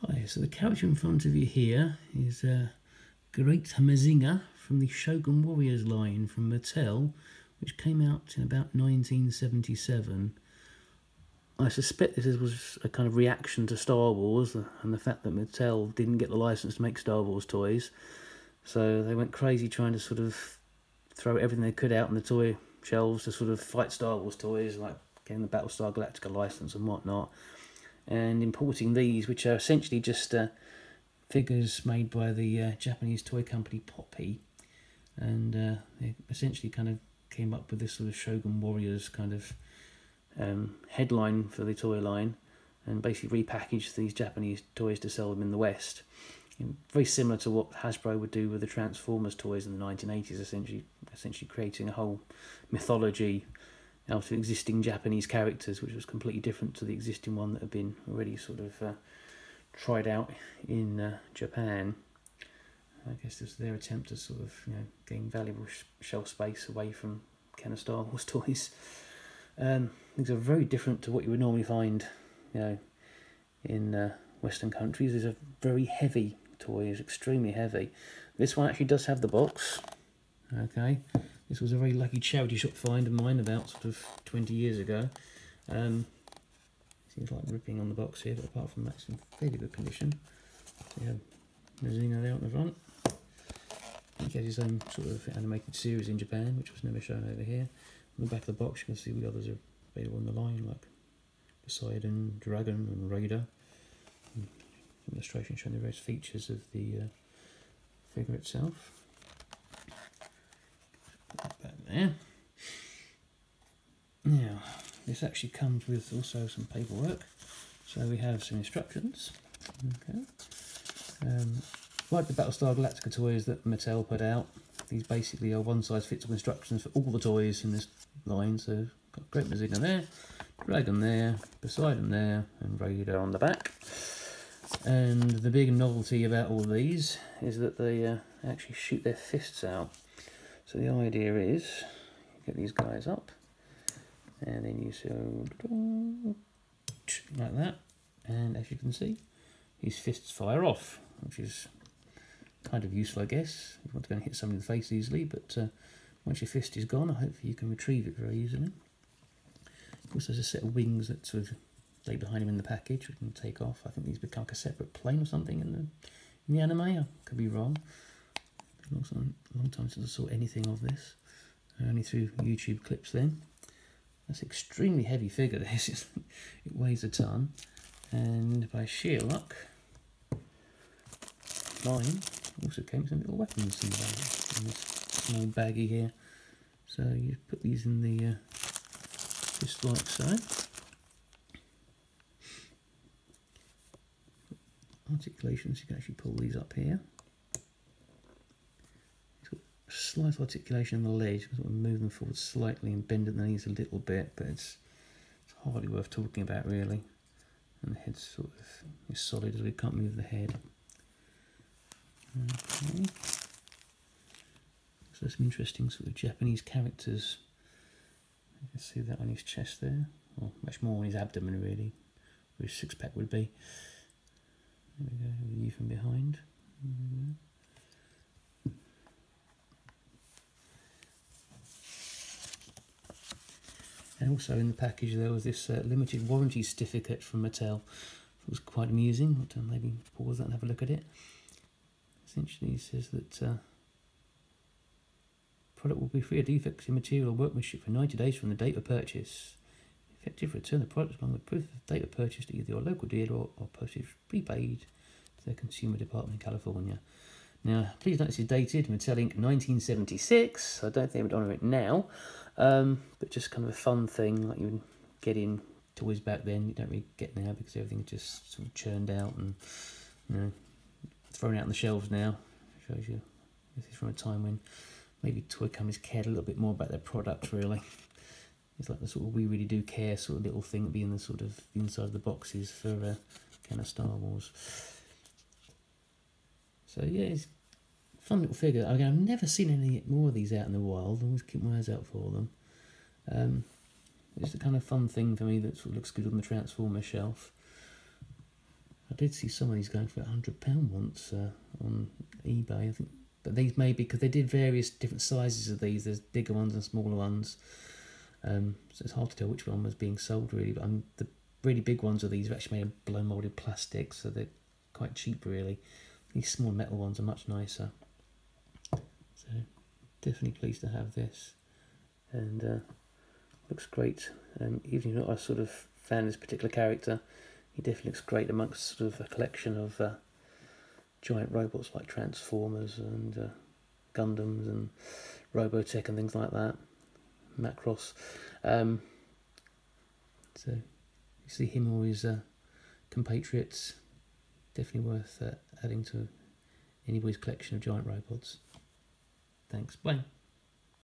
Hi, so the character in front of you here is Great Mazinger from the Shogun Warriors line from Mattel, which came out in about 1977. I suspect this was a kind of reaction to Star Wars and the fact that Mattel didn't get the license to make Star Wars toys. So they went crazy trying to sort of throw everything they could out on the toy shelves to sort of fight Star Wars toys, like getting the Battlestar Galactica license and whatnot. And importing these, which are essentially just figures made by the Japanese toy company Poppy, and they essentially kind of came up with this sort of Shogun Warriors kind of headline for the toy line, and basically repackaged these Japanese toys to sell them in the West. Very similar to what Hasbro would do with the Transformers toys in the 1980s, essentially creating a whole mythology out of existing Japanese characters, which was completely different to the existing one that had been already sort of tried out in Japan. I guess this was their attempt to sort of gain valuable shelf space away from kind of Star Wars toys. These are very different to what you would normally find, in Western countries. These are very heavy toys, extremely heavy. This one actually does have the box. Okay. This was a very lucky charity shop find of mine about sort of 20 years ago. Seems like ripping on the box here, but apart from that, it's in fairly good condition. So you have Mazinger there on the front. He has his own sort of animated series in Japan, which was never shown over here. On the back of the box, you can see what others are available on the line, like Poseidon, Dragon, and Raider. Illustration showing the various features of the figure itself. Put that back there. Now, this actually comes with also some paperwork. So we have some instructions. Okay. Like the Battlestar Galactica toys that Mattel put out, these basically are one-size-fits-all instructions for all the toys in this line. So got Great Mazinger there, Dragon there, Poseidon there, and Raider on the back. And the big novelty about all of these is that they actually shoot their fists out. So the idea is, you get these guys up, and then you so like that, and as you can see, his fists fire off, which is kind of useful, I guess. You want to go and hit somebody in the face easily, but once your fist is gone, hopefully you can retrieve it very easily. Of course, there's a set of wings that sort of lay behind him in the package, we can take off. I think these become like a separate plane or something in the anime. I could be wrong. It's been a long time since I saw anything of this. Only through YouTube clips then. That's an extremely heavy figure, this. It weighs a ton. And by sheer luck, mine also came with some little weapons in this small baggie here. So you put these in the just like so. Articulations, you can actually pull these up here. It's got a slight articulation on the legs, you can sort of move them forward slightly and bend at the knees a little bit, but it's hardly worth talking about really. And the head's sort of is solid as we can't move the head. Okay. So some interesting sort of Japanese characters. You can see that on his chest there, or much more on his abdomen really, where his six-pack would be. There we go, with you from behind. And also in the package there was this limited warranty certificate from Mattel. It was quite amusing. I'll maybe pause that and have a look at it. Essentially it says that product will be free of defects in material or workmanship for 90 days from the date of purchase. Effective return the product along with proof of date of purchase to either your local dealer or postage prepaid to the consumer department in California. Now, please note this is dated Mattel Inc. 1976. I don't think I would honour it now, but just kind of a fun thing like you would get in toys back then. You don't really get now because everything's just sort of churned out and thrown out on the shelves now. Shows you this is from a time when maybe toy companies cared a little bit more about their product really. It's like the sort of we really do care sort of little thing that be in the sort of inside of the boxes for kind of Star Wars. So yeah, it's a fun little figure. Again, I've never seen any more of these out in the wild. I always keep my eyes out for them. It's a kind of fun thing for me that sort of looks good on the Transformer shelf. did see some of these going for £100 once on eBay, I think. But these may be, because they did various different sizes of these. There's bigger ones and smaller ones. So it's hard to tell which one was being sold really. But the really big ones of these are actually made of blow moulded plastic, so they're quite cheap really. These small metal ones are much nicer. So definitely pleased to have this, and looks great. Even if you're not a sort of fan of this particular character, he definitely looks great amongst sort of a collection of giant robots like Transformers and Gundams and Robotech and things like that. Macross. So you see him or his compatriots, definitely worth adding to anybody's collection of giant robots. Thanks, bye.